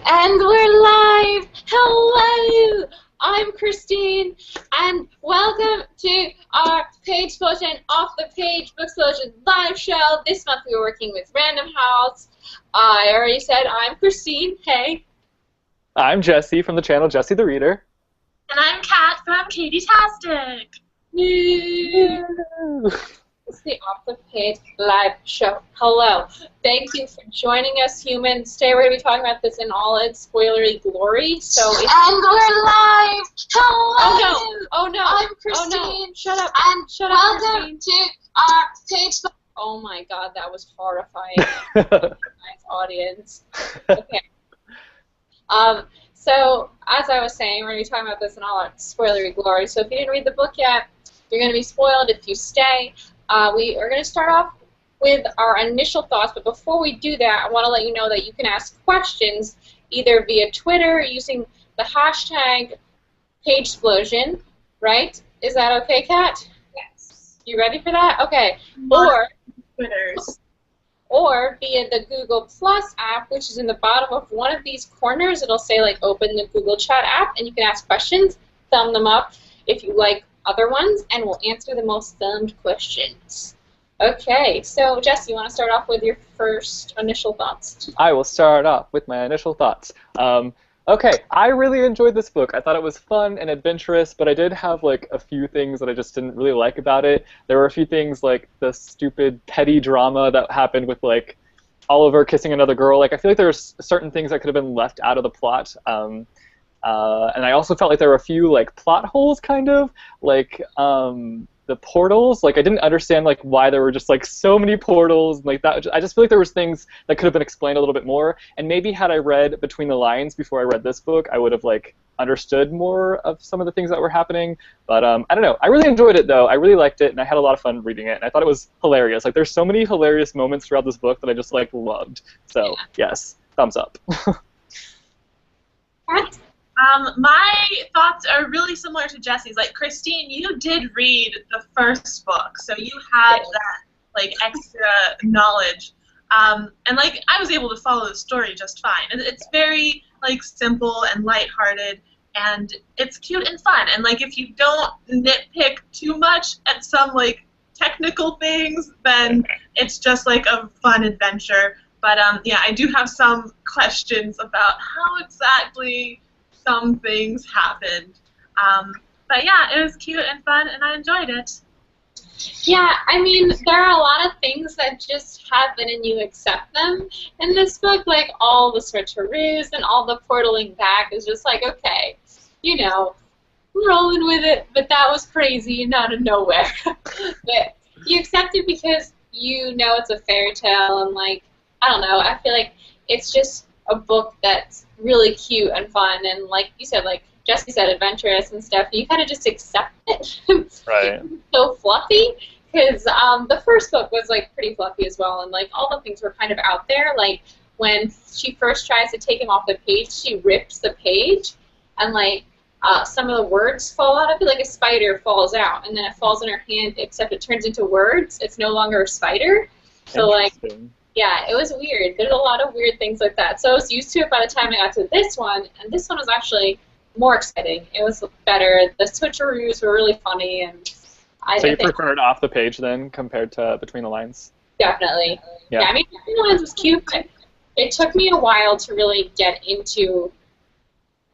And we're live! Hello! I'm Christine, and welcome to our Page-Splosion Off the Page Booksplosion live show. This month we were working with Random House. I already said I'm Christine. Hey. I'm Jesse from the channel Jesse the Reader. And I'm Kat from Katie-tastic. It's the Off the Page live show. Hello. Thank you for joining us, humans. Today we're going to be talking about this in all its spoilery glory. So and we're live. Hello. Oh no. I'm Christine. Oh, no. Shut up. And shut up, welcome to our page. Oh my God, that was horrifying. Nice audience. Okay. So as I was saying, we're going to be talking about this in all its spoilery glory. So if you didn't read the book yet, you're going to be spoiled if you stay. We are going to start off with our initial thoughts, but before we do that, I want to let you know that you can ask questions either via Twitter using the hashtag PageSplosion, right? Is that okay, Kat? Yes. You ready for that? Okay. Or via the Google Plus app, which is in the bottom of one of these corners. It'll say, like, open the Google Chat app, and you can ask questions, thumb them up if you like other ones, and we'll answer the most thumbed questions. Okay, so Jess, you want to start off with your first initial thoughts? I will start off with my initial thoughts. Okay, I really enjoyed this book. I thought it was fun and adventurous, but I did have like a few things that I just didn't really like about it. There were a few things like the stupid petty drama that happened with like Oliver kissing another girl. Like I feel like there's certain things that could have been left out of the plot. And I also felt like there were a few like plot holes, kind of like the portals. Like I didn't understand like why there were just like so many portals. Like that, I just feel like there was things that could have been explained a little bit more. And maybe had I read between the lines before I read this book, I would have like understood more of some of the things that were happening. But I don't know. I really enjoyed it though. I really liked it, and I had a lot of fun reading it. And I thought it was hilarious. Like there's so many hilarious moments throughout this book that I just like loved. So yes, thumbs up. My thoughts are really similar to Jesse's. Like, Christine, you did read the first book, so you had that, like, extra knowledge. And, like, I was able to follow the story just fine. And it's very, like, simple and lighthearted, and it's cute and fun. And, like, if you don't nitpick too much at some, like, technical things, then it's just, like, a fun adventure. But, yeah, I do have some questions about how exactly some things happened. But yeah, it was cute and fun, and I enjoyed it. Yeah, I mean, there are a lot of things that just happen and you accept them in this book, like all the switcheroos and all the portaling back is just like, okay, you know, I'm rolling with it, but that was crazy and out of nowhere. But you accept it because you know it's a fairy tale, and like, I don't know, I feel like it's just a book that's really cute and fun, and like you said, like Jesse said, adventurous and stuff. You kind of just accept it. Right. It's so fluffy, because the first book was like pretty fluffy as well, and like all the things were kind of out there. Like when she first tries to take him off the page, she rips the page, and like some of the words fall out of it. Like a spider falls out, and then it falls in her hand, except it turns into words. It's no longer a spider. So like. Yeah, it was weird. There's a lot of weird things like that. So I was used to it by the time I got to this one, and this one was actually more exciting. It was better. The switcheroos were really funny, and So you preferred off the page then compared to between the lines? Definitely. Yeah, I mean, between the lines was cute, but it took me a while to really get into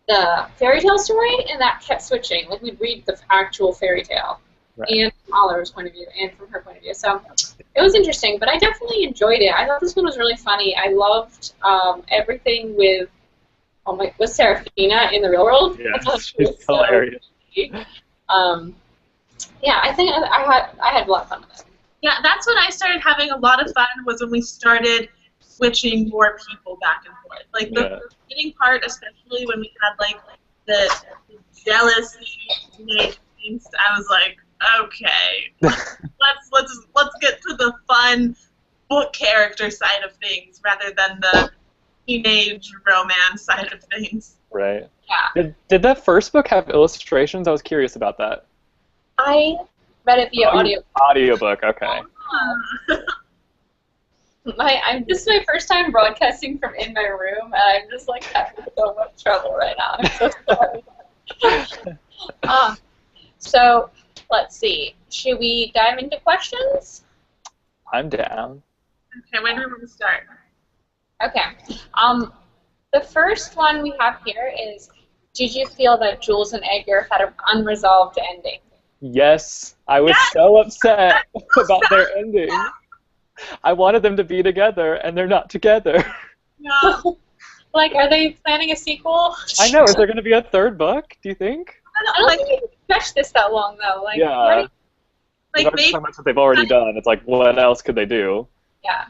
the fairy tale story, and that kept switching. Like we'd read the actual fairy tale. Right. And from Oliver's point of view, and from her point of view. So it was interesting, but I definitely enjoyed it. I thought this one was really funny. I loved everything with Serafina in the real world. Yeah, she's hilarious. Yeah, I think I had a lot of fun with it. Yeah, that's when I started having a lot of fun, was when we started switching more people back and forth. Like the beginning part, especially when we had like the jealousy teenage things, I was like, okay, let's get to the fun book character side of things rather than the teenage romance side of things. Right. Yeah. Did that first book have illustrations? I was curious about that. I read it via audio. Audiobook, okay. This is my first time broadcasting from in my room, and I'm just like having so much trouble right now. I'm so sorry. So let's see. Should we dive into questions? I'm down. Okay, when do we want to start? Okay. The first one we have here is, did you feel that Jules and Edgar had an unresolved ending? Yes, I was so upset about their ending. I wanted them to be together, and they're not together. No. Like, are they planning a sequel? I know. Is there going to be a third book, do you think? I don't think we can stretch this that long, though. Like, Yeah. right? Like, There's so much that they've already done. It's like, what else could they do? Yeah.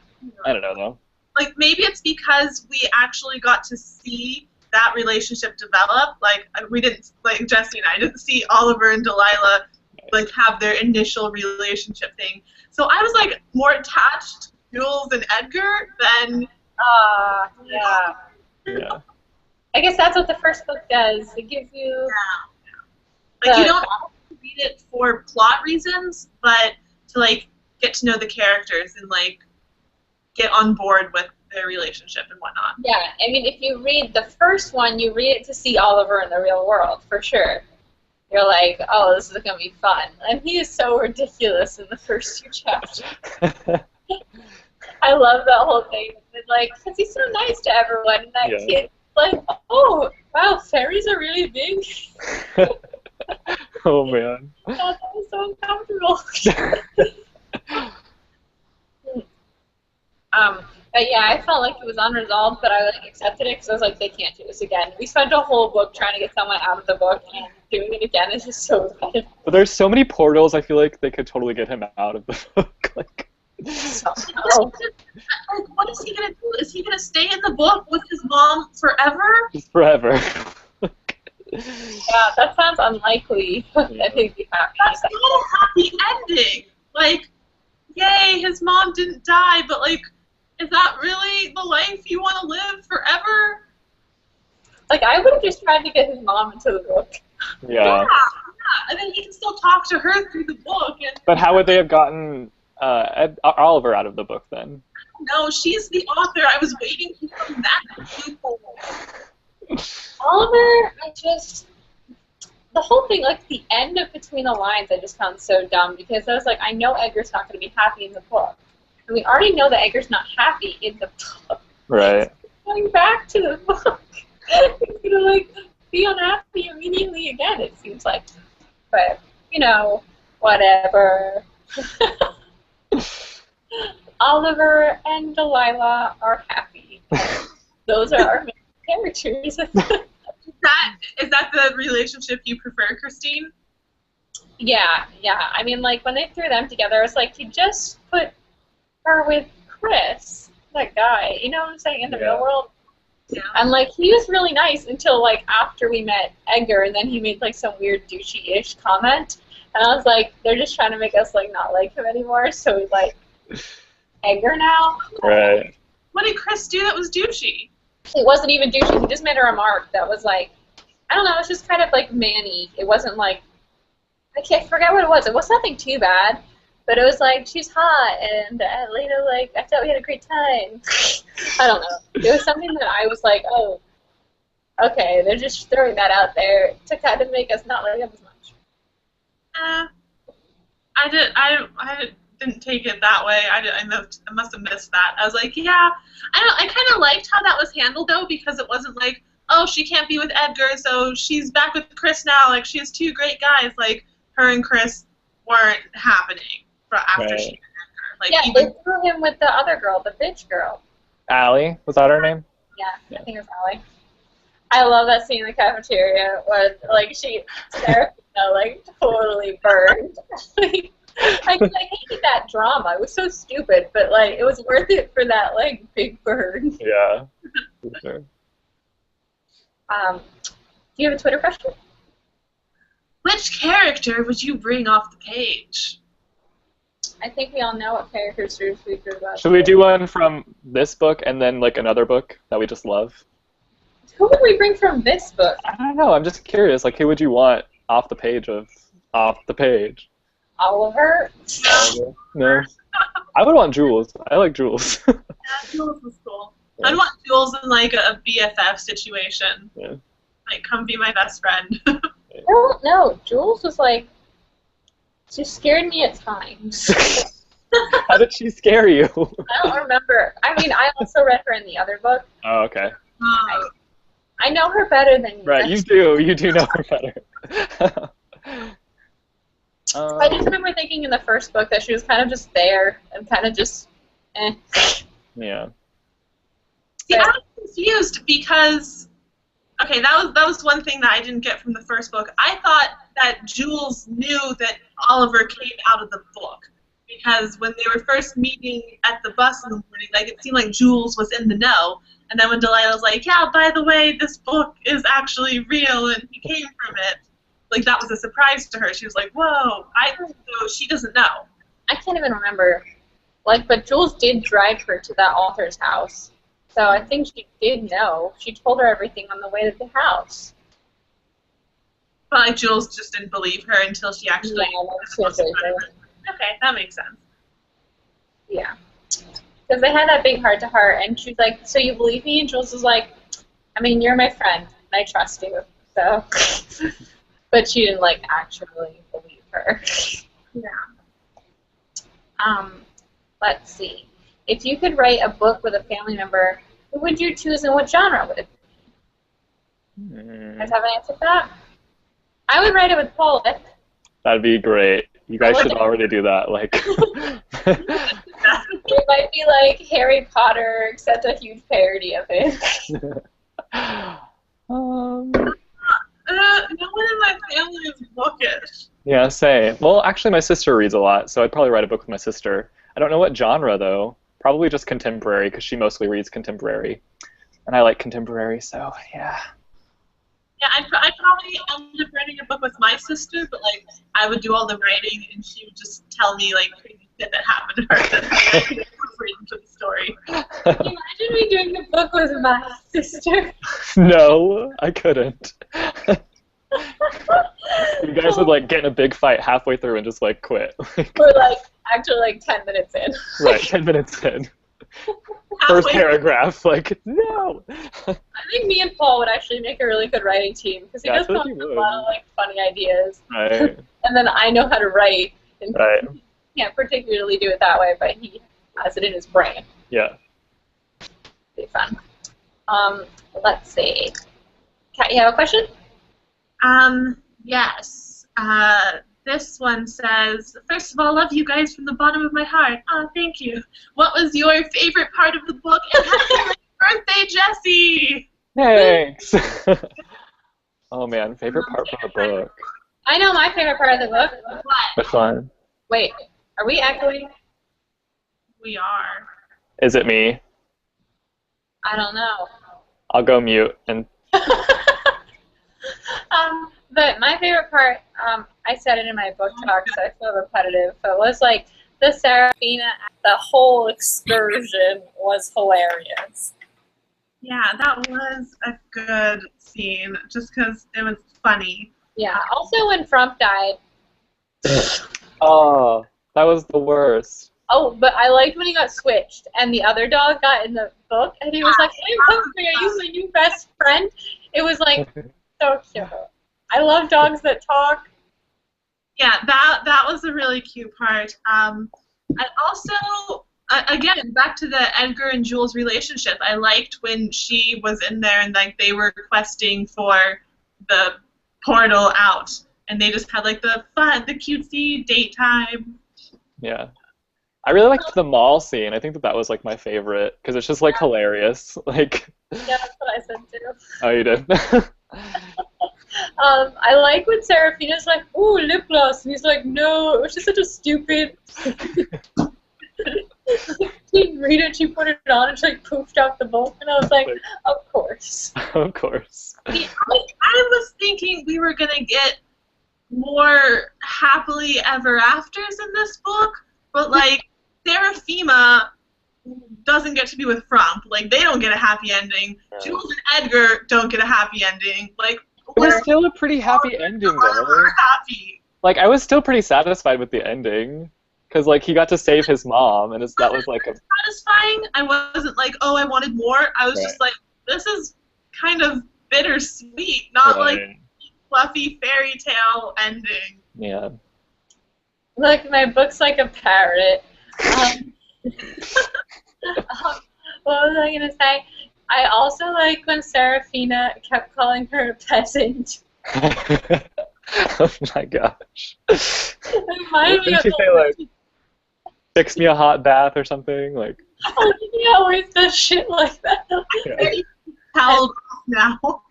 I don't know, though. Like, maybe it's because we actually got to see that relationship develop. Like, we didn't, like, Jesse and I didn't see Oliver and Delilah, like, have their initial relationship thing. So I was, like, more attached to Jules and Edgar than... Yeah. Yeah. I guess that's what the first book does. It gives you... Like, you don't have to read it for plot reasons, but to, like, get to know the characters and, like, get on board with their relationship and whatnot. Yeah, I mean, if you read the first one, you read it to see Oliver in the real world, for sure. You're like, oh, this is going to be fun. And he is so ridiculous in the first 2 chapters. I love that whole thing. It's like, because he's so nice to everyone. And that kid's like, oh, wow, fairies are really big. Oh, man. God, that was so uncomfortable. But yeah, I felt like it was unresolved, but I like accepted it because I was like, they can't do this again. We spent a whole book trying to get someone out of the book, and doing it again is just so bad. But there's so many portals, I feel like they could totally get him out of the book. Like, Like, what is he gonna do? Is he gonna stay in the book with his mom forever? just forever. Yeah, that sounds unlikely that he'd be happy. That's not a happy ending. Like, yay, his mom didn't die, but like, is that really the life you want to live forever? Like, I would have just tried to get his mom into the book. Yeah. And then he can still talk to her through the book. And But how would they have gotten Oliver out of the book then? no, she's the author. I was waiting to come back to people. Oliver, the whole thing, like the end of Between the Lines, I just found so dumb because I was like, I know Edgar's not going to be happy in the book. And we already know that Edgar's not happy in the book. Right. Going back to the book. He's going to, like, be unhappy immediately again, it seems like. But, you know, whatever. Oliver and Delilah are happy. Those are our main characters. Is that the relationship you prefer, Christine? Yeah. I mean, like, when they threw them together, I was like, you just put her with Chris, that guy, you know what I'm saying, in the real world? Yeah. And, like, he was really nice until, like, after we met Edgar, and then he made, like, some weird douchey-ish comment. And I was like, they're just trying to make us, like, not like him anymore, so we like Edgar now. Right. What did Chris do that was douchey? It wasn't even douchey. He just made a remark that was like, I don't know, it was just kind of like Manny. It wasn't like, I can't forget what it was. It was nothing too bad, but it was like, she's hot, and later, like, I thought we had a great time. I don't know. It was something that I was like, oh, okay, they're just throwing that out there to kind of make us not like him as much. I didn't take it that way. I must have missed that. I was like, yeah. I kind of liked how that was handled, though, because it wasn't like, oh, she can't be with Edgar, so she's back with Chris now. Like, she has 2 great guys. Like, her and Chris weren't happening after she met Edgar. Like, yeah, they threw him with the other girl, the bitch girl. Allie, was that her name? Yeah, I think it was Allie. I love that scene in the cafeteria when, like, Serafina, like, totally burned. I hated that drama. It was so stupid, but, like, it was worth it for that, like, big burn. Yeah. For sure. Do you have a Twitter question? which character would you bring off the page? I think we all know what characters we drew about. Should we do one from this book and then, like, another book that we just love? Who would we bring from this book? I don't know. I'm just curious. Like, who would you want off the page of off the page? Oliver. No. I would want Jules. I like Jules. Yeah, Jules was cool. Yeah. I'd want Jules in like a BFF situation. Yeah. Like, come be my best friend. I don't know. Jules was like, she scared me at times. How did she scare you? I don't remember. I mean, I also read her in the other book. Oh, okay. I know her better than you. Right, you do know her better. I just remember thinking in the first book that she was kind of just there and kind of just, eh. Yeah. See, I was confused because, okay, that was one thing that I didn't get from the first book. I thought that Jules knew that Oliver came out of the book because when they were first meeting at the bus in the morning, like it seemed like Jules was in the know. And then when Delilah was like, yeah, by the way, this book is actually real and he came from it, like that was a surprise to her. She was like, whoa, so she doesn't know. I can't even remember. Like, but Jules did drive her to that author's house. So I think she did know. She told her everything on the way to the house. But like Jules just didn't believe her until she actually... Yeah, okay, that makes sense. Yeah. Because they had that big heart-to-heart, and she's like, so you believe me? And Jules was like, I mean, you're my friend, and I trust you. So... But she didn't, like, actually believe her. Yeah. Let's see. If you could write a book with a family member, who would you choose and what genre would it be? You guys have an answer for that? I would write it with Paulette. That'd be great. You guys should already do that. Like, it might be like Harry Potter, except a huge parody of it. No one in my family is bookish. Yeah, same. Well, actually, my sister reads a lot, so I'd probably write a book with my sister. I don't know what genre, though. Probably just contemporary, because she mostly reads contemporary. And I like contemporary, so yeah. Yeah, I'd probably end up writing a book with my sister, but, like, I would do all the writing, and she would just tell me, like, crazy shit that happened to her that I could incorporate into the story. Imagine me doing the book with my sister. No, I couldn't. You guys would, like, get in a big fight halfway through and just, like, quit. We're, like, actually, like, 10 minutes in. Right, 10 minutes in. First paragraph, like, no! I think me and Paul would actually make a really good writing team, because he does come up with a lot of, like, funny ideas. Right. And then I know how to write, and Right. he can't particularly do it that way, but he has it in his brain. Yeah. It'd be fun. Let's see. Kat, you have a question? Yes. This one says, first of all, love you guys from the bottom of my heart. Oh, thank you. What was your favorite part of the book? And happy birthday, Jessie! Thanks! Oh, man, favorite part from the book. I know my favorite part of the book. What? Which one? Wait, are we echoing? We are. Is it me? I don't know. I'll go mute and... But my favorite part, I said it in my book talk, so I feel repetitive, but it was like the Serafina, the whole excursion was hilarious. Yeah, that was a good scene, just because it was funny. Yeah, also when Frump died. Oh, that was the worst. Oh, but I liked when he got switched, and the other dog got in the book, and he was like, hey, Humphrey, are you my new best friend? It was like so cute. I love dogs that talk. Yeah, that was a really cute part. And also, again, back to the Edgar and Jules relationship, I liked when she was in there and like they were questing for the portal out, and they just had like the fun, the cutesy date time. Yeah. I really liked the mall scene. I think that was like my favorite because it's just like hilarious. Like. Yeah, that's what I said too. Oh, you did. I like when Serafina's like, ooh, lip gloss, and he's like, no, it was just such a stupid. She didn't read it, she put it on, and she like poofed out the book, and I was like, of course. Of course. See, I was thinking we were gonna get more happily ever afters in this book, but like Seraphina doesn't get to be with Frump. Like they don't get a happy ending. Yeah. Jules and Edgar don't get a happy ending. Like it was still a pretty happy ending though. We're happy. like, I was still pretty satisfied with the ending. Because, like, he got to save his mom, and that was, like, a... satisfying. I wasn't like, oh, I wanted more. I was just like, this is kind of bittersweet, not like fluffy fairy tale ending. Yeah. Look, my book's like a parrot. What was I going to say? I also like when Serafina kept calling her a peasant. Oh my gosh. It reminded me Didn't of she say, like, fix me a hot bath or something? Like, he always does shit like that. Howled off now.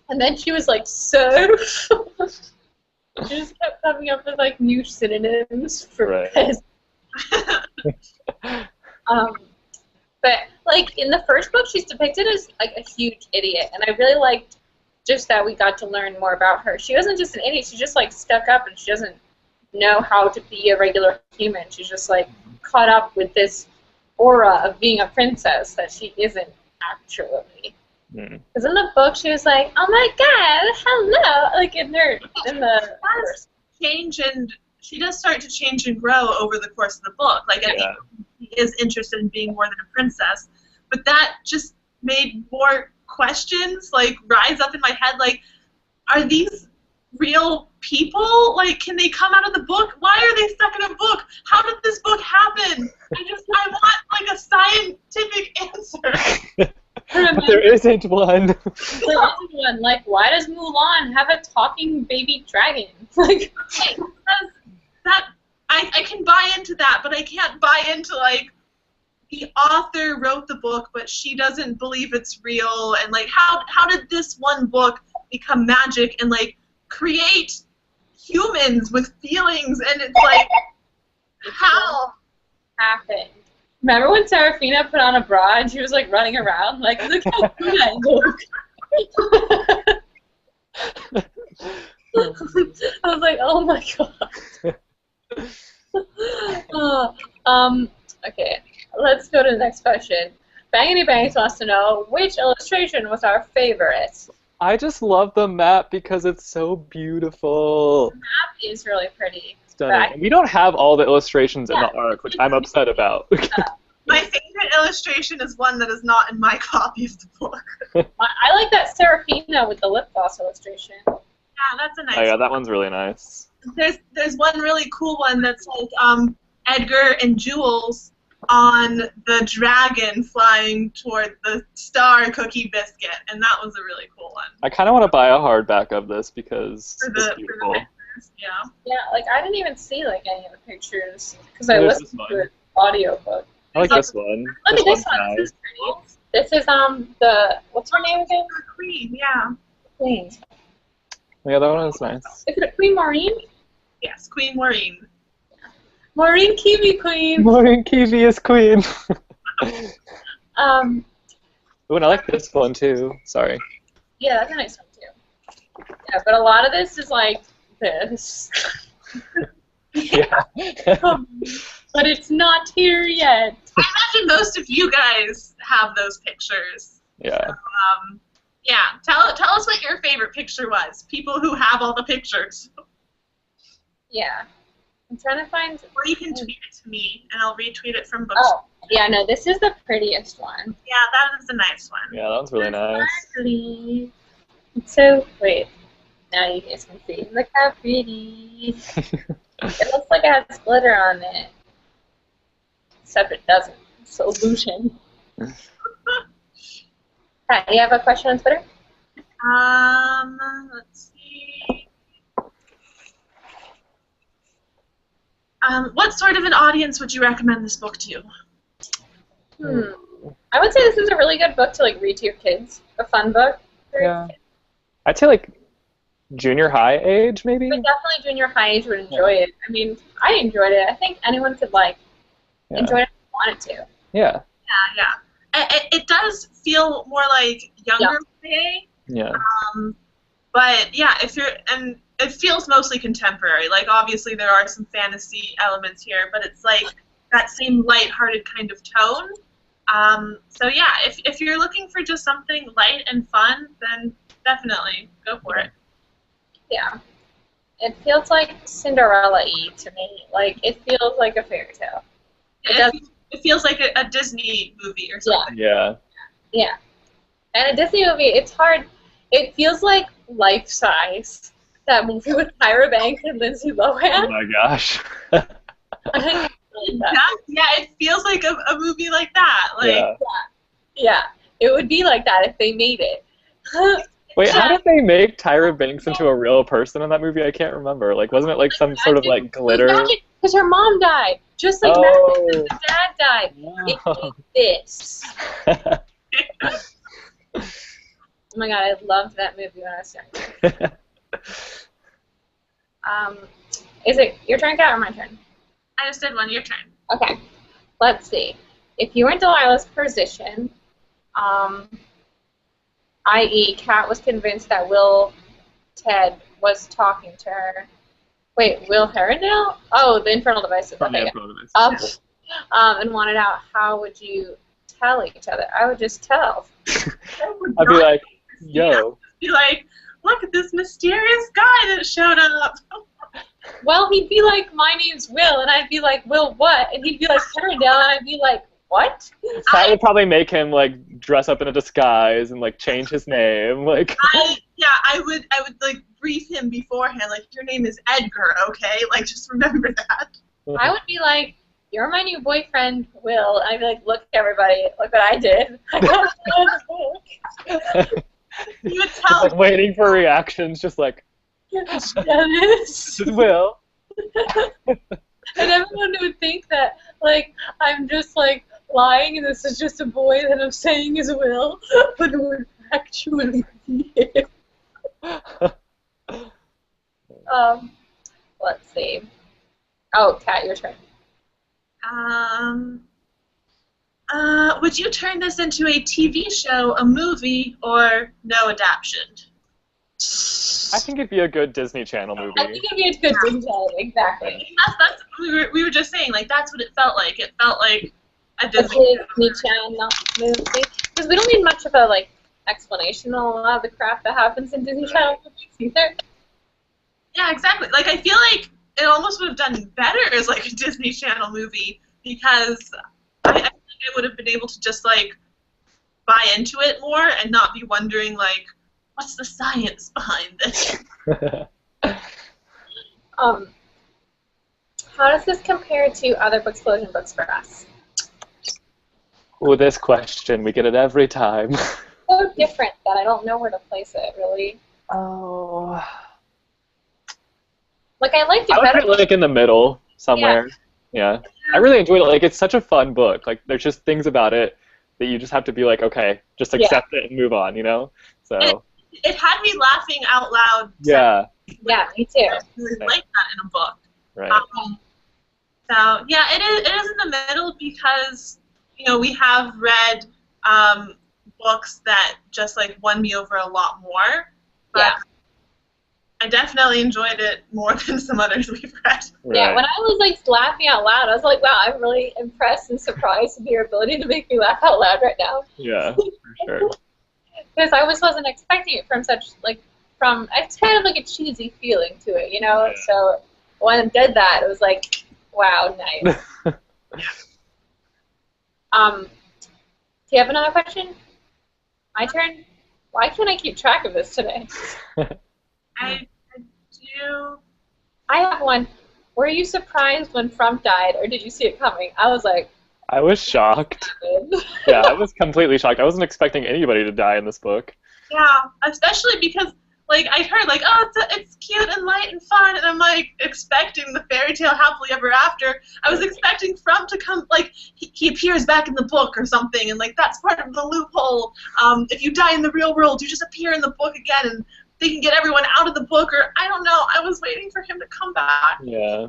And then she was like, so? She just kept coming up with like new synonyms for peasant. But like in the first book, she's depicted as like a huge idiot, and I really liked just that we got to learn more about her. She wasn't just an idiot; she just like stuck up, and she doesn't know how to be a regular human. She's just like caught up with this aura of being a princess that she isn't actually. Because in the book, she was like, "Oh my God, hello!" Like in the change, and she does start to change and grow over the course of the book. Like I think she is interested in being more than a princess, but that just made more questions like rise up in my head. Like, are these real people? Like, can they come out of the book? Why are they stuck in a book? How did this book happen? I want like a scientific answer. But there isn't one. There isn't one. Like, why does Mulan have a talking baby dragon? Like, I can buy into that, but I can't buy into like the author wrote the book, but she doesn't believe it's real, and like how did this one book become magic and like create humans with feelings? And it's like, how happened? Remember when Serafina put on a bra and she was like running around? Like, look how good I look. I was like, oh my God. Okay, let's go to the next question. Bangity Bangs wants to know which illustration was our favorite. I just love the map because it's so beautiful. The map is really pretty. Stunning. We don't have all the illustrations in the arc, which I'm upset about. My favorite illustration is one that is not in my copy of the book. I like that Serafina with the lip gloss illustration. Yeah, that's a nice one. Oh yeah, one. that one's really nice. There's one really cool one that's like Edgar and Jules on the dragon flying toward the star cookie biscuit, and that was a really cool one. I kind of want to buy a hardback of this because it's beautiful. Yeah. Yeah, like I didn't even see like any of the pictures because I listened to an audiobook. I like this one. Look at this one. Nice. This is pretty. This is the what's her name again? Queen. Yeah. Queen. Yeah, that one is nice. Is it Queen Maureen? Yes, Queen Maureen. Maureen Kiwi Queen. Maureen Kiwi is queen. Ooh, and I like this one too. Sorry. Yeah, that's a nice one too. Yeah, but a lot of this is like this. Yeah. But it's not here yet. I imagine most of you guys have those pictures. Yeah. So, yeah. Tell us what your favorite picture was. People who have all the pictures. Yeah. I'm trying to find... Or you can tweet it to me, and I'll retweet it from Booksplosion. Oh, yeah, no, this is the prettiest one. Yeah, that is a nice one. Yeah, that one's really nice. Sparkly. It's so... Wait. Now you guys can see. Look how pretty. It looks like it has glitter on it. Except it doesn't. It's illusion. Hi, do you have a question on Twitter? Let's see. What sort of an audience would you recommend this book to? I would say this is a really good book to like read to your kids. A fun book. Yeah. I'd say like junior high age, maybe? But definitely junior high age would enjoy it. I mean, I enjoyed it. I think anyone could like enjoy it if they wanted to. Yeah. Yeah. It does feel more like younger play. Yeah. But yeah, and it feels mostly contemporary. Like obviously there are some fantasy elements here, but it's like that same light-hearted kind of tone. So yeah, if you're looking for just something light and fun, then definitely go for it. Yeah. It feels like Cinderella-y to me. Like, it feels like a fairy tale. It feels like a Disney movie or something. Yeah. Yeah. And a Disney movie, it's hard. It feels like life-size. That movie with Tyra Banks and Lindsay Lohan. Oh my gosh. Yeah, it feels like a movie like that. Like, yeah, it would be like that if they made it. Wait, how did they make Tyra Banks into a real person in that movie? I can't remember. Like, wasn't it like some sort of like glitter? Because her mom died, just like Magic's dad died. Wow. It did this. Oh my god, I loved that movie when I was young. Is it your turn, Kat, or my turn? I just did one. Your turn. Okay. Let's see. If you were in Delilah's position, i.e., Kat was convinced that Will Ted was talking to her. Wait, Will Herondale? Oh, the Infernal Devices. From the Okay. Infernal Devices. And wanted out, how would you tell each other? I would just tell. I'd be like, yo. I'd be like, look at this mysterious guy that showed up. Well, he'd be like, my name's Will, and I'd be like, Will what? And he'd be like, Herondale, and I'd be like, what? That would probably make him like dress up in a disguise and like change his name. Like. I would like brief him beforehand. Like, your name is Edgar, okay? Like, just remember that. I would be like, you're my new boyfriend, Will. And I'd be like, look, everybody, look what I did. I got the book. You would tell like waiting for reactions, just like. This is Will. And everyone would think that, like, I'm just, like, lying and this is just a boy that I'm saying is Will, but it would actually be him. Let's see. Oh, Kat, your turn. Would you turn this into a TV show, a movie, or no adaptation? I think it'd be a good Disney Channel movie. I think it'd be a good Disney Channel, exactly. That's we were just saying, like, that's what it felt like. It felt like a Disney Channel movie. Because we don't need much of a, like, explanation on a lot of the crap that happens in Disney Channel movies either. Yeah, exactly. Like, I feel like it almost would have done better as, like, a Disney Channel movie because I think I would have been able to just, like, buy into it more and not be wondering, like, what's the science behind this? How does this compare to other Booksplosion books for us? Oh, this question, we get it every time. So different that I don't know where to place it, really. Oh. Like, I liked it I better. would put it, like, in the middle somewhere. Yeah. I really enjoyed it. Like, it's such a fun book. Like, there's just things about it that you just have to be like, okay, just accept it and move on, you know? So. It had me laughing out loud. Yeah. Yeah, me too. I really like that in a book. Right. So yeah, it is in the middle because, you know, we have read books that just like won me over a lot more. But yeah. I definitely enjoyed it more than some others we've read. Right. Yeah, when I was like laughing out loud, I was like, wow, I'm really impressed and surprised with your ability to make me laugh out loud right now. Yeah, for sure. Because I wasn't expecting it from it's kind of like a cheesy feeling to it, you know? Yeah. So when it did that, it was like, wow, nice. Do you have another question? My turn? Why can't I keep track of this today? I do. I have one. Were you surprised when Frump died, or did you see it coming? I was like... I was shocked. Yeah, I was completely shocked. I wasn't expecting anybody to die in this book. Yeah, especially because, like, I heard, like, oh, it's cute and light and fun, and I'm, like, expecting the fairy tale happily ever after. I was expecting Frump to come, like, he appears back in the book or something, and, like, that's part of the loophole. If you die in the real world, you just appear in the book again, and they can get everyone out of the book, or, I don't know, I was waiting for him to come back. Yeah.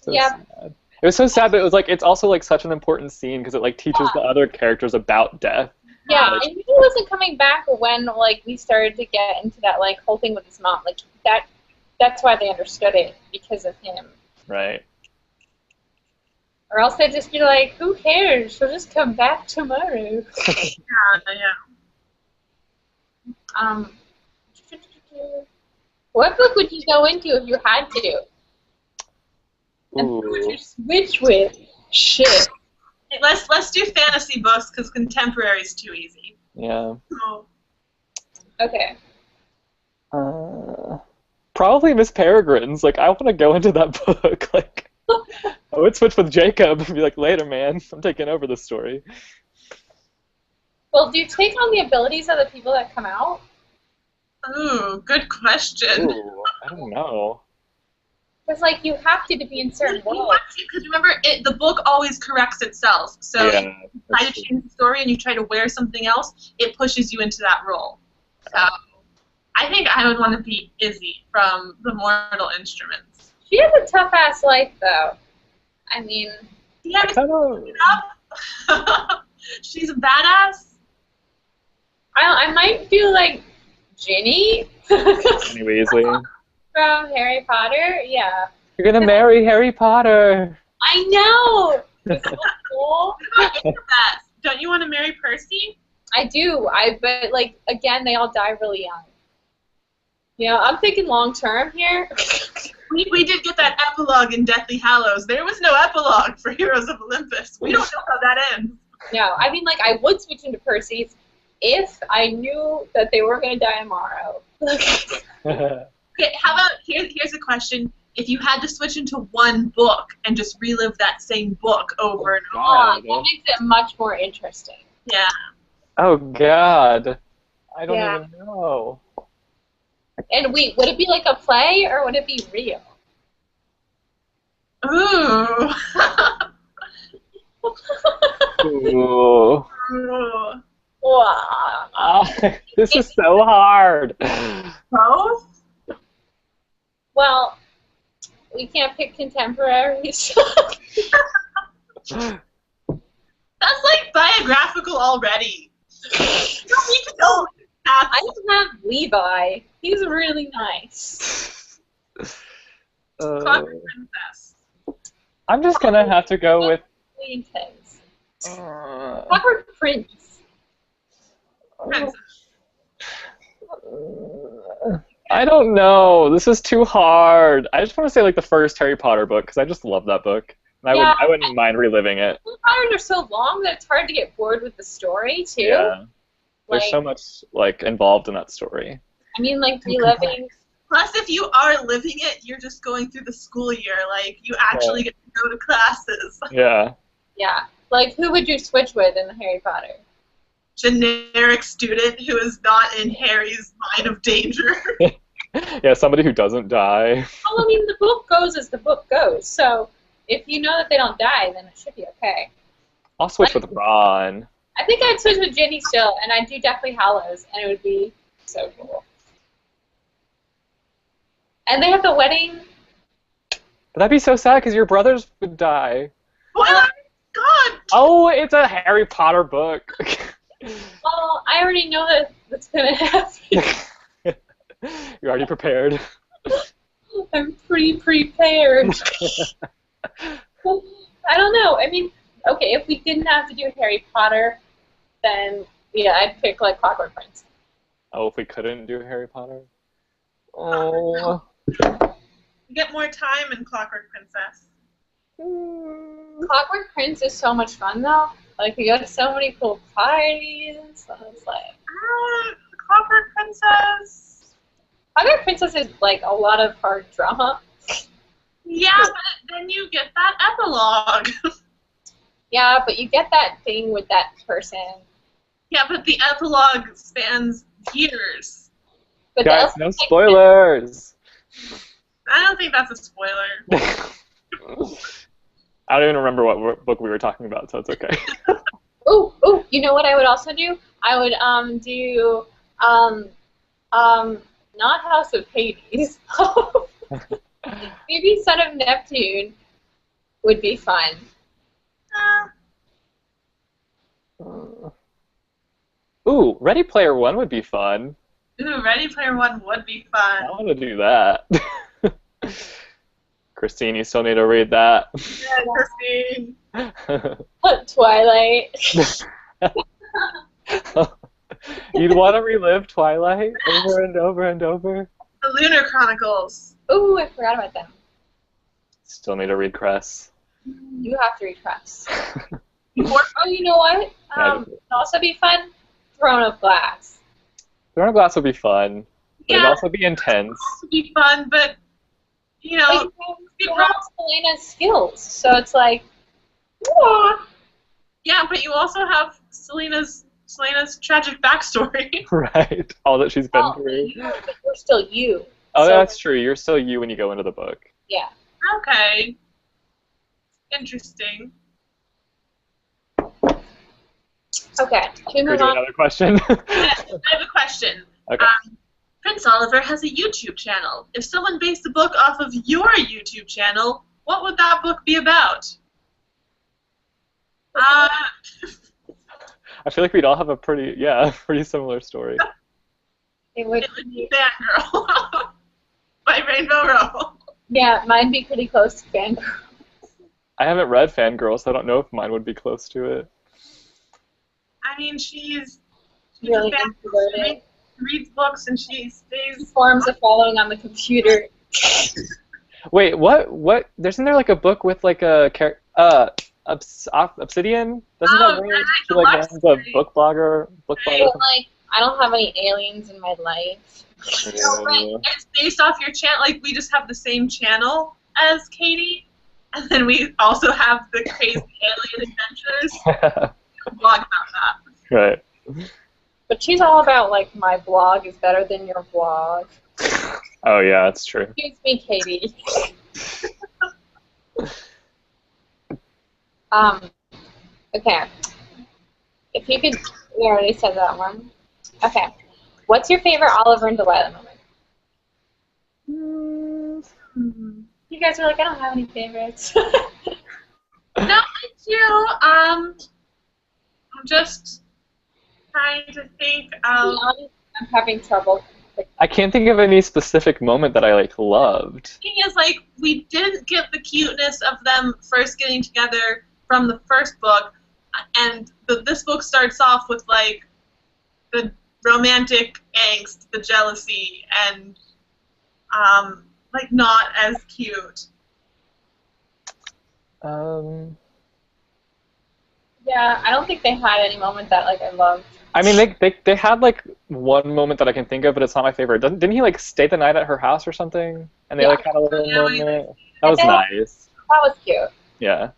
So yeah. sad. It was so sad, but it was like it's also like such an important scene because it like teaches the other characters about death. Yeah, and he wasn't coming back when like we started to get into that like whole thing with his mom. Like that's why they understood it, because of him. Right. Or else they'd just be like, who cares? She'll just come back tomorrow. Yeah. What book would you go into if you had to? And who would you switch with? Shit. Hey, let's do fantasy books because contemporary is too easy. Yeah. Oh. Okay. Probably Miss Peregrine's. Like, I want to go into that book. Like, I would switch with Jacob and be like, later, man. I'm taking over the story. Well, do you take on the abilities of the people that come out? Ooh, good question. Ooh, I don't know. Because, like, you have to be in certain worlds. Because remember, the book always corrects itself. So Yeah, if you try to change the story and you try to wear something else, it pushes you into that role. So I think I would want to be Izzy from The Mortal Instruments. She has a tough-ass life, though. I mean... Yeah, she's a badass. I might do, like, Ginny? Ginny Weasley. From Harry Potter? Yeah. You're gonna marry Harry Potter. I know! It's so cool. Don't you want to marry Percy? I do. But, like, again, they all die really young. You know, I'm thinking long-term here. We did get that epilogue in Deathly Hallows. There was no epilogue for Heroes of Olympus. We don't know how that ends. No, I mean, like, I would switch into Percy's if I knew that they were going to die tomorrow. Okay, how about, here's a question. If you had to switch into one book and just relive that same book over and over. That makes it much more interesting. Yeah. Oh, God. I don't even know. And wait, would it be like a play or would it be real? Ooh. Ooh. Ooh. Wow. This is so hard. Both? Well, we can't pick contemporaries. That's like biographical already. You don't need to know. I just have Levi. He's really nice. Clockwork Princess. I'm just gonna have to go with. Really intense. Clockwork Prince. Princess. I don't know. This is too hard. I just want to say like the first Harry Potter book because I just love that book. And I wouldn't mind reliving it. Harry Potter are so long that it's hard to get bored with the story too. Yeah. There's Like, so much like involved in that story. I mean, like reliving. Plus, if you are living it, you're just going through the school year. Like, you actually get to go to classes. Yeah. Yeah. Like, who would you switch with in Harry Potter? Generic student who is not in Harry's line of danger. Yeah, somebody who doesn't die. Well, I mean, the book goes as the book goes. So if you know that they don't die, then it should be okay. I'll switch with Ron. I think I'd switch with Ginny still, and I'd do Deathly Hallows, and it would be so cool. And they have the wedding. But that'd be so sad because your brothers would die. Spoiler! God! Oh, it's a Harry Potter book. Well, I already know that that's going to happen. You're already prepared. I'm pretty prepared. I don't know. I mean, okay, if we didn't have to do Harry Potter, then, yeah, I'd pick, like, Clockwork Prince. Oh, if we couldn't do Harry Potter? Oh. You get more time in Clockwork Princess. Clockwork Prince is so much fun, though. Like, you go to so many cool parties. So it's like... Clockwork Princess. Clockwork Princess is, like, a lot of hard drama. Yeah, but then you get that epilogue. Yeah, but you get that thing with that person. Yeah, but the epilogue spans years. But Guys, no spoilers! I don't think that's a spoiler. I don't even remember what book we were talking about, so it's okay. Ooh, you know what I would also do? I would do not House of Hades. Maybe Son of Neptune would be fun. Ooh, Ready Player One would be fun. Ooh, Ready Player One would be fun. I want to do that. Christine, you still need to read that. Yeah, Christine. Twilight. You'd want to relive Twilight over and over and over? The Lunar Chronicles. Ooh, I forgot about them. Still need to read Cress. You have to read Cress. Or, oh, you know what? It'd also be fun. Throne of Glass. Throne of Glass would be fun. But it'd also be intense. It would be fun, but, you know, you have Selena's skills, so it's like, yeah, but you also have Selena's tragic backstory. Right. All that she's been through. But you're still you. Oh, so, that's true. You're still you when you go into the book. Yeah. Okay. Interesting. Okay. Should we Can we move do on? another question? I have a question. Okay. Prince Oliver has a YouTube channel. If someone based the book off of your YouTube channel, what would that book be about? I feel like we'd all have a pretty similar story. It would be Fangirl by Rainbow Row. Yeah, mine'd be pretty close to Fangirl. I haven't read Fangirl, so I don't know if mine would be close to it. I mean, she's Really a fan. introverted. She reads books and she stays. Forms a following on the computer. Wait, what? Isn't there like a book with like a Obsidian? Doesn't that mean she like runs a book blogger? Like, I don't have any aliens in my life. No, right. It's based off your channel. Like, we just have the same channel as Katie, and then we also have the crazy alien adventures. Blog about that. Right. But she's all about, like, my blog is better than your blog. Oh, yeah, that's true. Excuse me, Katie. Okay. If you could, we already said that one. Okay. What's your favorite Oliver and Delilah moment? You guys are like, I don't have any favorites. No, I do. I'm just trying to think of. I'm having trouble. I can't think of any specific moment that I like loved. The thing is, like, we didn't get the cuteness of them first getting together from the first book, and this book starts off with like the romantic angst, the jealousy, and like not as cute. Yeah, I don't think they had any moment that like I loved. I mean, they had like one moment that I can think of, but it's not my favorite. Didn't he like stay the night at her house or something? And they like had a little moment. That was nice. That was cute. Yeah.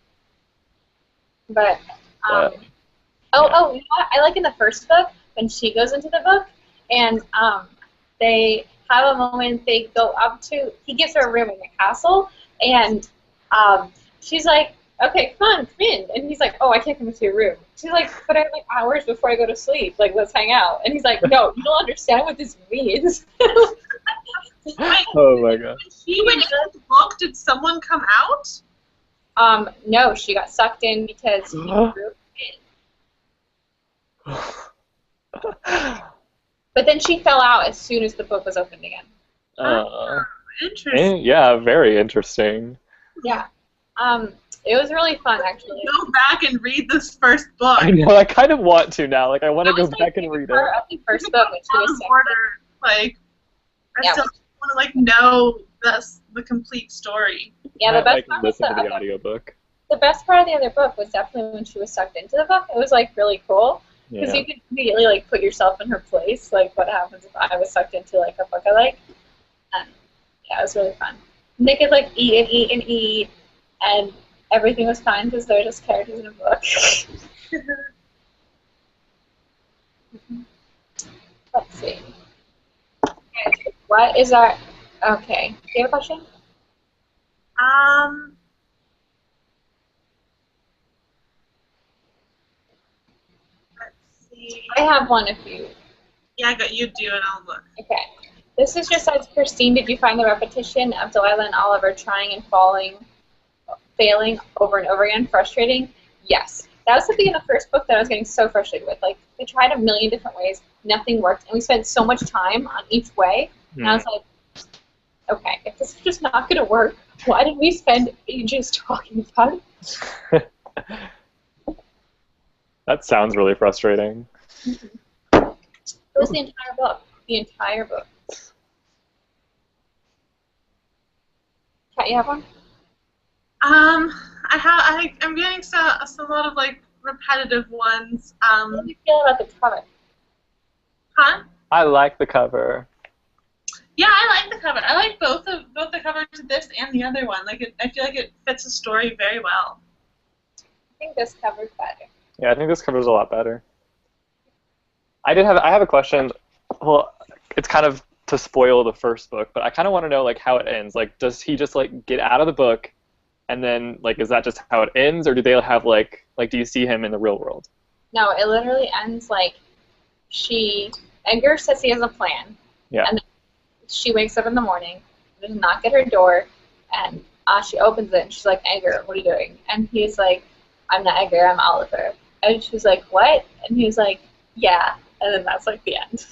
But you know what? I like in the first book when she goes into the book and they have a moment. They go up to. He gives her a room in the castle, and she's like, okay, come on, come in. And he's like, oh, I can't come into your room. She's like, but I have like hours before I go to sleep. Like, let's hang out. And he's like, no, you don't understand what this means. Oh my god. When she went into the book, did someone come out? No, she got sucked in because he grew in. But then she fell out as soon as the book was opened again. Interesting. Yeah, very interesting. Yeah. It was really fun, actually. Go back and read this first book. I know. I kind of want to now. Like, I want to go back and read it. The first book when she was like, I still want to like know the complete story. Yeah, the best part listen to the audiobook. The best part of the other book was definitely when she was sucked into the book. It was like really cool because you could immediately like put yourself in her place. Like, what happens if I was sucked into like a book I like? And yeah, it was really fun. And they could like eat and eat and eat, and everything was fine because they're just characters in a book. Let's see. Okay, what is our... Okay. Do you have a question? Let's see. I have one if you... Yeah, you do, and I'll look. Okay. This is just as Christine, did you find the repetition of Delilah and Oliver trying and failing over and over again frustrating? Yes. That was something in the first book that I was getting so frustrated with. Like, they tried a million different ways, nothing worked, and we spent so much time on each way, and I was like, okay, if this is just not going to work, why did we spend ages talking about it? That sounds really frustrating. It was the entire book. The entire book. Kat, you have one? I'm getting a lot of like repetitive ones. How do you feel about the cover? Huh? I like the cover. Yeah, I like the cover. I like both the cover to this and the other one. Like, I feel like it fits the story very well. I think this cover's better. Yeah, I think this cover's a lot better. I have a question. Well, it's kind of to spoil the first book, but I kind of want to know like how it ends. Like, does he just like get out of the book, and then like is that just how it ends, or do they have like do you see him in the real world? No, it literally ends like Edgar says he has a plan. Yeah. And she wakes up in the morning, there's a knock at her door, and she opens it, and she's like, Edgar, what are you doing? And he's like, I'm not Edgar, I'm Oliver. And she's like, what? And he's like, yeah. And then that's like the end.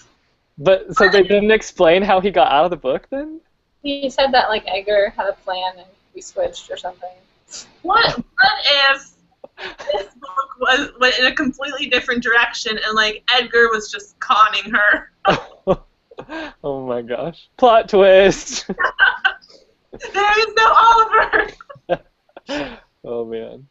But so they didn't explain how he got out of the book then? He said that like Edgar had a plan and we switched or something. What if this book went in a completely different direction and like Edgar was just conning her? Oh my gosh. Plot twist! There is no Oliver! Oh man.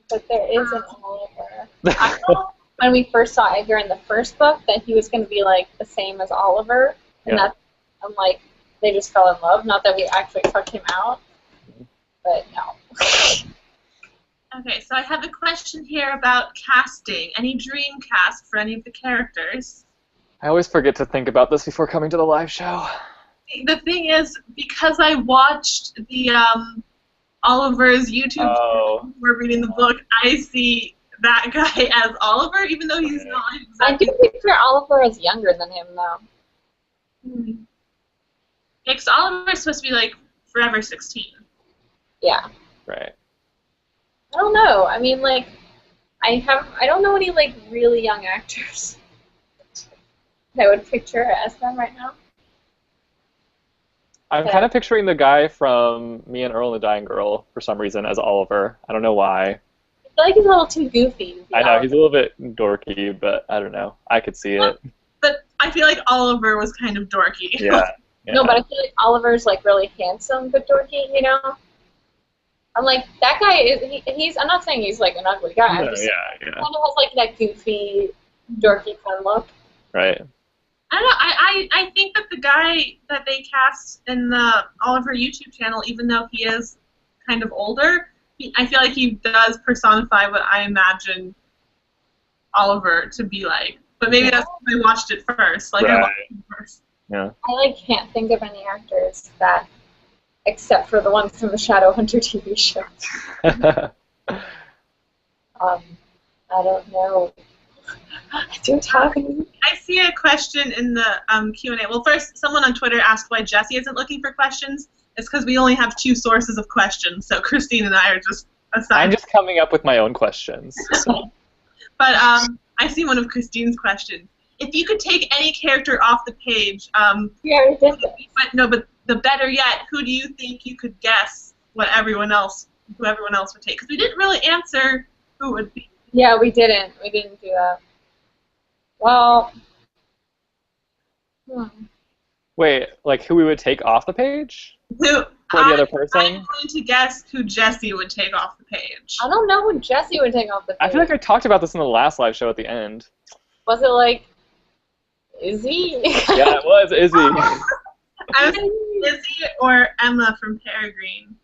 But there is an Oliver. I thought when we first saw Edgar in the first book that he was going to be like the same as Oliver, and and like they just fell in love. Not that we actually took him out, but no. Okay, so I have a question here about casting. Any dream cast for any of the characters? I always forget to think about this before coming to the live show. The thing is, because I watched the Oliver's YouTube channel before reading the book, I see that guy as Oliver, even though he's not exactly. I do picture Oliver as younger than him, though. Yeah, because Oliver's supposed to be like forever 16. Yeah. Right. I don't know. I mean, like, I don't know any like really young actors that I would picture as them right now. I'm kind of picturing the guy from Me and Earl and the Dying Girl for some reason as Oliver. I don't know why. I feel like he's a little too goofy. I know, he's a little bit dorky, but I don't know. I could see it. But I feel like Oliver was kind of dorky. Yeah. No, but I feel like Oliver's like really handsome but dorky, you know? I'm like, that guy he's I'm not saying he's like an ugly guy. I'm just yeah. kind of has like that goofy, dorky kind of look. Right. I don't know. I think that the guy that they cast in the Oliver YouTube channel, even though he is kind of older, I feel like he does personify what I imagine Oliver to be like. But maybe that's why I watched it first. Like, I watched it first. Yeah. I like can't think of any actors that, except for the ones from the Shadowhunter TV show. I don't know. Don't have any. I see a question in the Q&A. Well, first, someone on Twitter asked why Jesse isn't looking for questions. It's because we only have 2 sources of questions, so Christine and I are just assigned. I'm just coming up with my own questions. So. But I see one of Christine's questions. If you could take any character off the page, We already did this. but the better yet, who do you think you could guess who everyone else would take? Because we didn't really answer who it would be. Yeah, we didn't. We didn't do that. Well, Wait, like who we would take off the page? Who? For the other person? I'm going to guess who Jesse would take off the page. I don't know who Jesse would take off the page. I feel like I talked about this in the last live show at the end. Was it like Izzy? Yeah, it was Izzy. I was Izzy or Emma from Peregrine.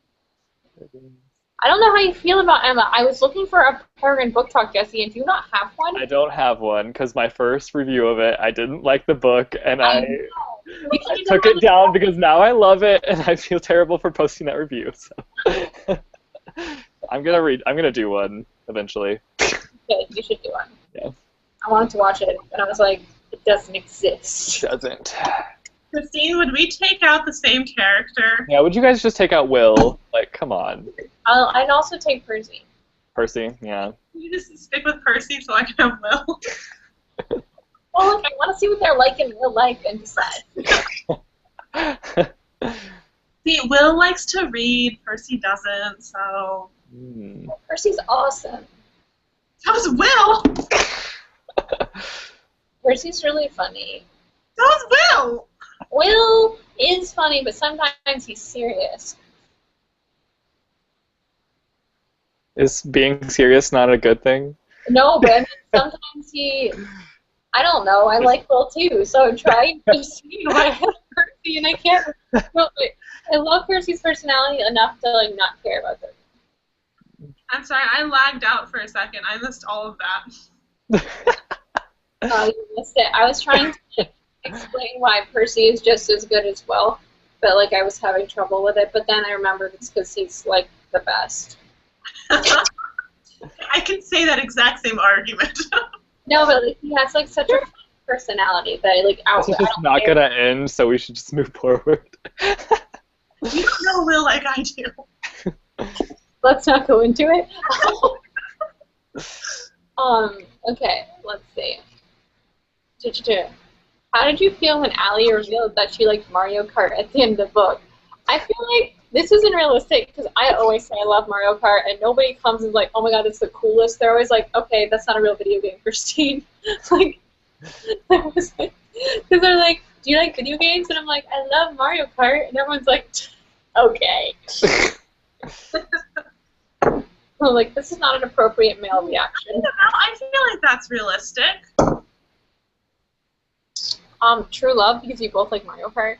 I don't know how you feel about Emma. I was looking for a Peregrine book talk, Jesse, and do you not have one? I don't have one because my first review of it, I didn't like the book, and I took it down because now I love it, and I feel terrible for posting that review. So I'm gonna do one eventually. Good, you should do one. Yeah. I wanted to watch it, and I was like, it doesn't exist. It doesn't. Christine, would we take out the same character? Yeah, would you guys just take out Will? Like, come on. I'd also take Percy. Percy, yeah. Can you just stick with Percy so I can have Will? Well, look, I want to see what they're like in real life and decide. See, Will likes to read, Percy doesn't, so... Percy's awesome. So's Will! Percy's really funny. So's Will! Will is funny, but sometimes he's serious. Is being serious not a good thing? No, but I mean, sometimes I don't know, I like Will too, so I'm trying to see why I have Percy and I can't. No, but I love Percy's personality enough to like not care about them. I'm sorry, I lagged out for a second. I missed all of that. You missed it. I was trying to like, explain why Percy is just as good as Will, but like I was having trouble with it. But then I remembered it's because he's like the best. I can say that exact same argument. No, but like, he has like such a personality that I like out. This is just not gonna end, so we should just move forward. You don't know Will like I do. Let's not go into it. Okay, let's see. How did you feel when Allie revealed that she liked Mario Kart at the end of the book? I feel like this isn't realistic because I always say I love Mario Kart and nobody comes and is like, oh my god, it's the coolest. They're always like, okay, that's not a real video game, Christine. Like, that was like, because they're like, do you like video games? And I'm like, I love Mario Kart. And everyone's like, okay. I'm like, this is not an appropriate male reaction. I feel like that's realistic. True love because you both like Mario Kart.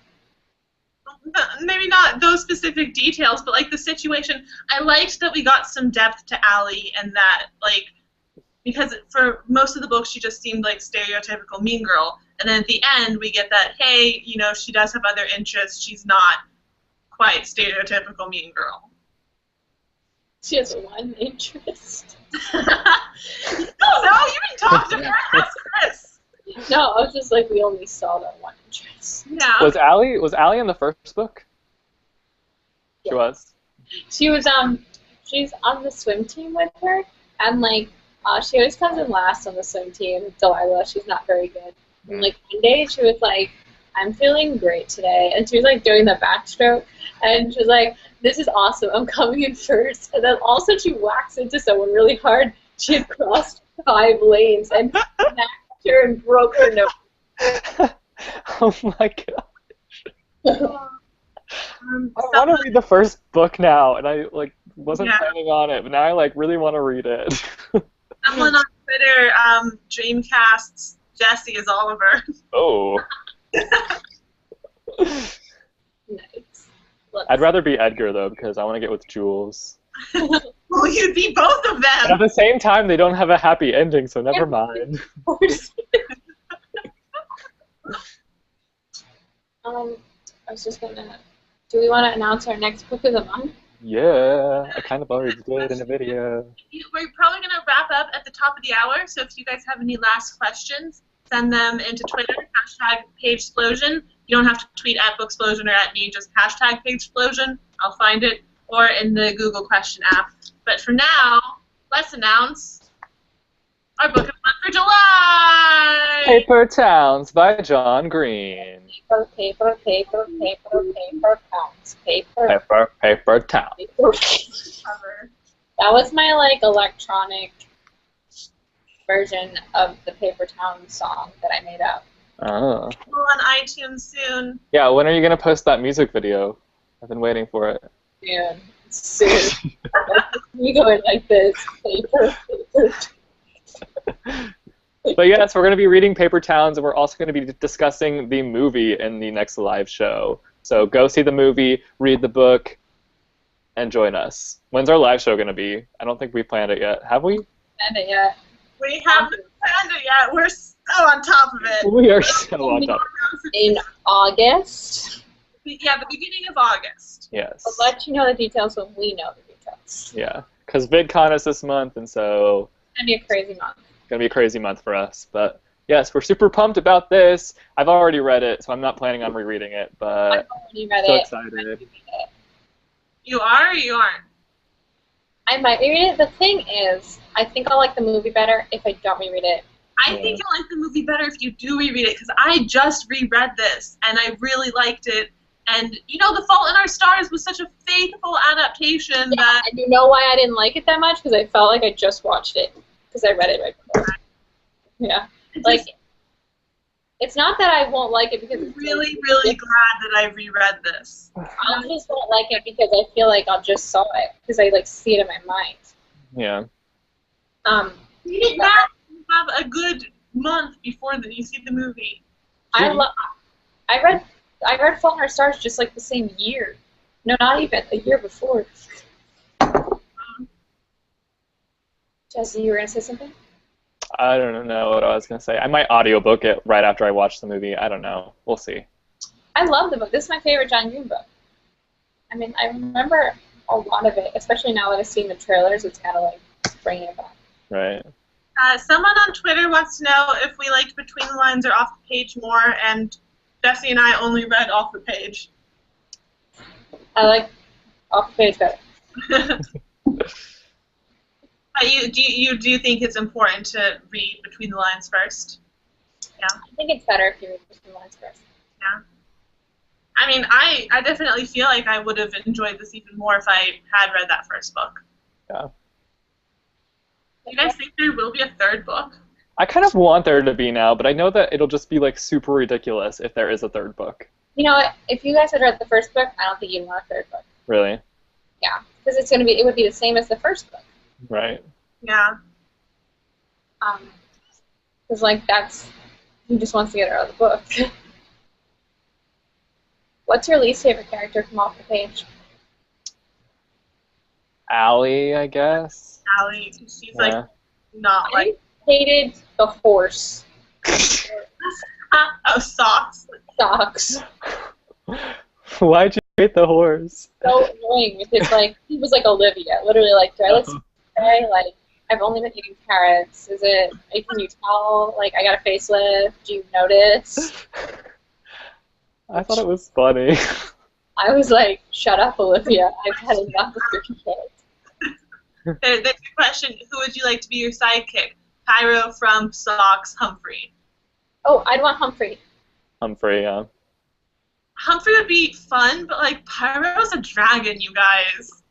Maybe not those specific details, but like the situation. I liked that we got some depth to Allie and that, like, because for most of the book she just seemed like stereotypical mean girl, and then at the end we get that, hey, you know, she does have other interests. She's not quite stereotypical mean girl. She has one interest. No, you didn't talk to her. That's Chris. No, I was just like, we only saw that one interest. Yeah. Was Allie in the first book? Yeah. She was. She was she's on the swim team with her, and like she always comes in last on the swim team. Delilah, she's not very good. And like one day she was like, I'm feeling great today, and she was like doing the backstroke, and she was like, this is awesome, I'm coming in first, and then also she whacks into someone really hard. She had crossed 5 lanes and smacked her and broke her nose. Oh my gosh. I I want to read the first book now, and I like wasn't planning on it, but now I like really want to read it. Someone on Twitter dreamcasts Jessie as Oliver. Oh. Nice. I'd rather be Edgar though, because I want to get with Jules. Well, you'd be both of And them. at the same time, they don't have a happy ending, so never mind. I was just gonna. Do we want to announce our next book of the month? Yeah, I kind of already did in a video. We're probably going to wrap up at the top of the hour, so if you guys have any last questions, send them into Twitter, #PageSplosion. You don't have to tweet at Booksplosion or at me, just #PageSplosion. I'll find it, or in the Google question app. But for now, let's announce our book of the month for July! Paper Towns by John Green. Paper pounds. Paper Town. Cover. That was my like electronic version of the Paper Town song that I made up. Oh. On iTunes soon. Yeah, when are you going to post that music video? I've been waiting for it. Soon. We going like this. Paper. But yes, we're going to be reading Paper Towns, and we're also going to be discussing the movie in the next live show. So go see the movie, read the book, and join us. When's our live show going to be? I don't think we planned it yet. Have we? Planned it yet. We haven't planned it yet. We're so on top of it. We are so on top. In August. Yeah, the beginning of August. Yes. I'll let you know the details when we know the details. Yeah, because VidCon is this month, and so It's going to be a crazy month. it's going to be a crazy month for us. But yes, we're super pumped about this. I've already read it, so I'm not planning on rereading it, but I've already read so it. excited. You are or you aren't? I might reread it. The thing is, I think I'll like the movie better if I don't reread it. I think you'll like the movie better if you do reread it, because I just reread this, and I really liked it. And, you know, The Fault in Our Stars was such a faithful adaptation that... And you know why I didn't like it that much? Because I felt like I just watched it. Because I read it right before. Yeah. Like, it's not that I won't like it because I'm really, really glad that I reread this. I just won't like it because I feel like I just saw it. Because I, like, see it in my mind. Yeah. Read it now. You have a good month before you see the movie. I read Fault in Our Stars just like the same year. No, not even a year before. Jesse, you were gonna say something? I don't know what I was gonna say. I might audiobook it right after I watch the movie. I don't know. We'll see. I love the book. This is my favorite John Green book. I mean, I remember a lot of it, especially now that I've seen the trailers. It's kind of like bringing it back. Right. Someone on Twitter wants to know if we liked Between the Lines or Off the Page more, and Jesse and I only read Off the Page. I like Off the Page better. Do you think it's important to read Between the Lines first? Yeah. I think it's better if you read Between the Lines first. Yeah. I mean, I definitely feel like I would have enjoyed this even more if I had read that first book. Yeah. Do you guys think there will be a third book? I kind of want there to be now, but I know that it'll just be like super ridiculous if there is a third book. You know what? If you guys had read the first book, I don't think you'd want a third book. Really? Yeah, because it would be the same as the first book. Right. Yeah. Because like he just wants to get out of the book. What's your least favorite character from Off the Page? Allie, I guess. Allie, she's like not like. I hated the horse. Oh, socks. Socks. Why'd you hate the horse? So annoying because like he was like Olivia, literally like, do I look okay? Like I've only been eating carrots. Can you tell? Like I got a facelift. Do you notice? I thought it was funny. I was like, shut up, Olivia. I've had enough of your shit. There's a question. Who would you like to be your sidekick? Pyro, from Socks, Humphrey. Oh, I'd want Humphrey. Humphrey, yeah. Humphrey would be fun, but like Pyro's a dragon, you guys.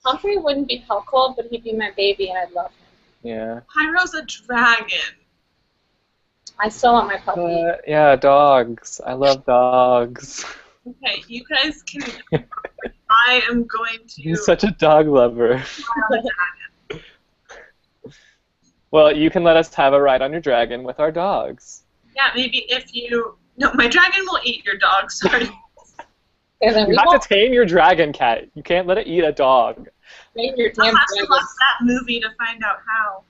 Humphrey wouldn't be helpful, but he'd be my baby and I'd love him. Yeah. Pyro's a dragon. I still want my puppy. Yeah, dogs. I love dogs. Okay, you guys can. I am going to. You're such a dog lover. Well, you can let us have a ride on your dragon with our dogs. Yeah, maybe if you. No, my dragon will eat your dog. Sorry. And then You have to tame your dragon, cat. You can't let it eat a dog. Tame your I'll damn have to dragon. watch that movie to find out how.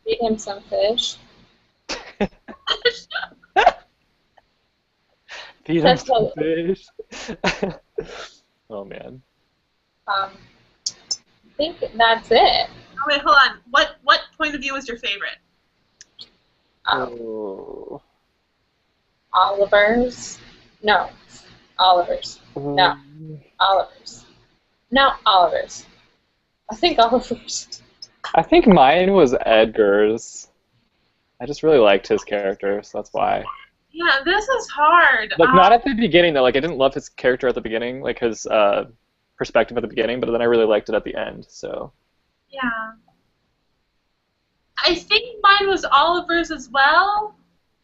Feed him some fish. Feed him some fish. Oh, man. I think that's it. Oh, wait, hold on. What point of view is your favorite? Oh. Oliver's. No. Oliver's. No. Oliver's. No, Oliver's. I think Oliver's. I think mine was Edgar's. I just really liked his character, so that's why. Yeah, this is hard. Like, not at the beginning, though. Like, I didn't love his character at the beginning, like his perspective at the beginning, but then I really liked it at the end, so. Yeah. I think mine was Oliver's as well,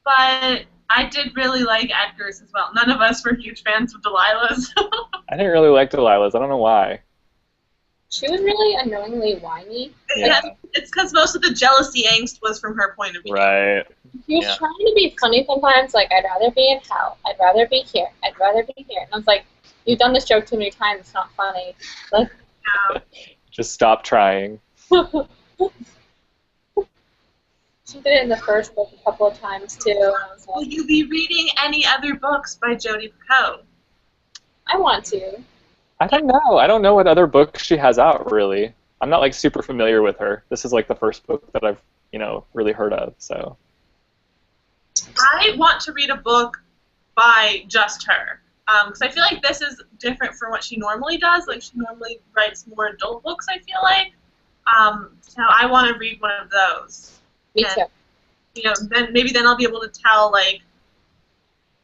but I did really like Edgar's as well. None of us were huge fans of Delilah's. I didn't really like Delilah's. I don't know why. She was really annoyingly whiny. Yeah. It's because most of the jealousy angst was from her point of view. Right. She was trying to be funny sometimes, like, I'd rather be in hell. I'd rather be here. I'd rather be here. And I was like, you've done this joke too many times. It's not funny. Like, Just stop trying. she did it in the first book a couple of times, too. And I was Will like, you be reading any other books by JODI PICOULT? I want to. I don't know. I don't know what other books she has out, really. I'm not, like, super familiar with her. This is, like, the first book that I've, really heard of, so. I want to read a book by just her. Because I feel like this is different from what she normally does. Like, she normally writes more adult books, I feel like. So I want to read one of those. Me too. Then I'll be able to tell, like,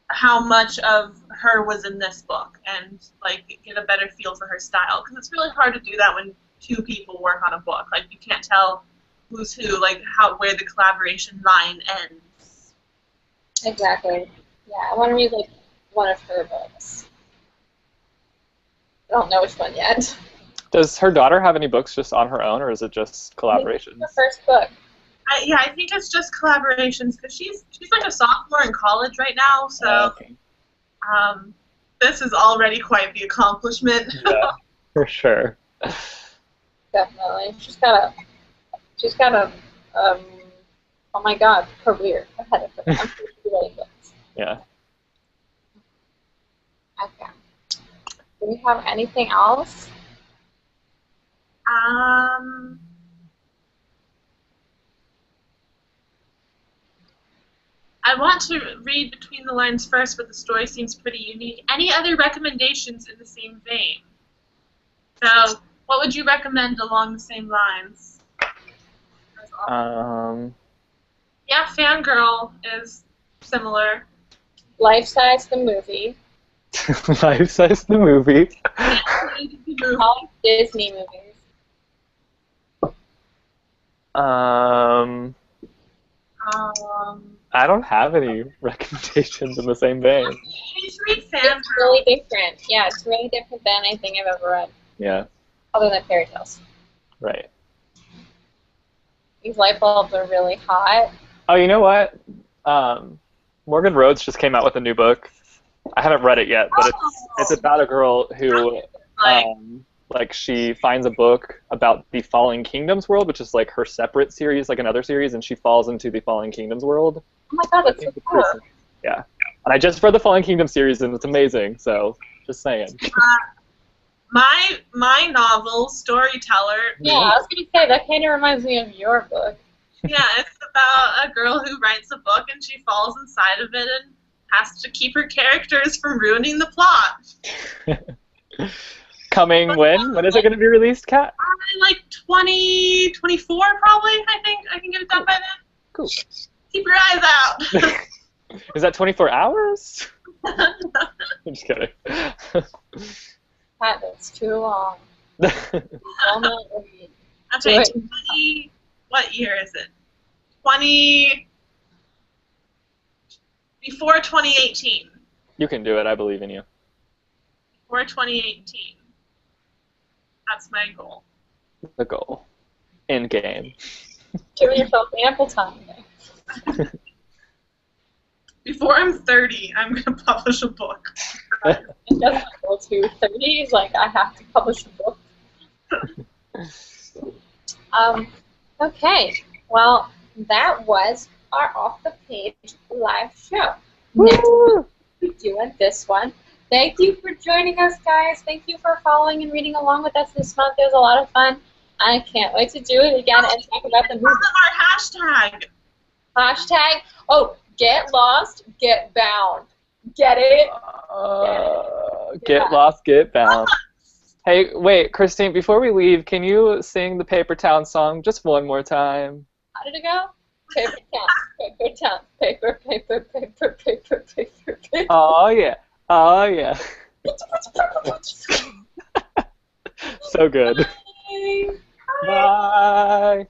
how much of her was in this book and, like, get a better feel for her style. Because it's really hard to do that when two people work on a book. Like, you can't tell who's who, like, where the collaboration line ends. Exactly. Yeah, I want to read, like, one of her books. I don't know which one yet. Does her daughter have any books just on her own, or is it just collaborations? The first book. Yeah, I think it's just collaborations because she's like a sophomore in college right now, so Okay. this is already quite the accomplishment. Yeah, for sure. Definitely. She's got a oh my god, career ahead of her. I'm sure she's really good. Yeah. Okay. Do we have anything else? I want to read between the lines first, but the story seems pretty unique. Any other recommendations in the same vein? So, what would you recommend along the same lines? Yeah, Fangirl is similar. Life Size the movie. Life Size the movie. All Disney movies. I don't have any recommendations in the same vein. Please read It's Fangirl. really different. Yeah, it's really different than anything I've ever read, Yeah, other than fairy tales. right. These light bulbs are really hot. Oh, you know what? Morgan Rhodes just came out with a new book. I haven't read it yet, but it's about a girl who like she finds a book about the Fallen Kingdoms world, which is like her separate series, like another series, and she falls into the Fallen Kingdoms world. Oh my god, that's so cool. Yeah. And I just read the Fallen Kingdom series, and it's amazing, so just saying. My novel, Storyteller. Yeah, I was going to say, that kind of reminds me of your book. Yeah, it's about a girl who writes a book and she falls inside of it and has to keep her characters from ruining the plot. Coming when? When is it going to be released, Kat? Like 2024, probably, I think. I can get it done by then. Cool. Keep your eyes out. Is that 24 hours? I'm just kidding. That's too long. I'll not read. Okay, Wait. what year is it? Before 2018. You can do it. I believe in you. Before 2018. That's my goal. The goal. In game. Giving yourself ample time. Before I'm 30, I'm going to publish a book. It doesn't go to 30s, like, I have to publish a book. Okay, well, that was our Off the Page live show. Next week, we're doing this one. Thank you for joining us, guys. Thank you for following and reading along with us this month. It was a lot of fun. I can't wait to do it again and talk about the movie. Our hashtag. Hashtag, oh, get lost, get bound. Get it? Get lost, get bound. Hey, wait, Christine, before we leave, can you sing the Paper Town song just one more time? How did it go? Paper town, paper town, paper, paper, paper, paper, paper, paper. Oh, yeah. Oh, yeah. So good. Bye. Bye.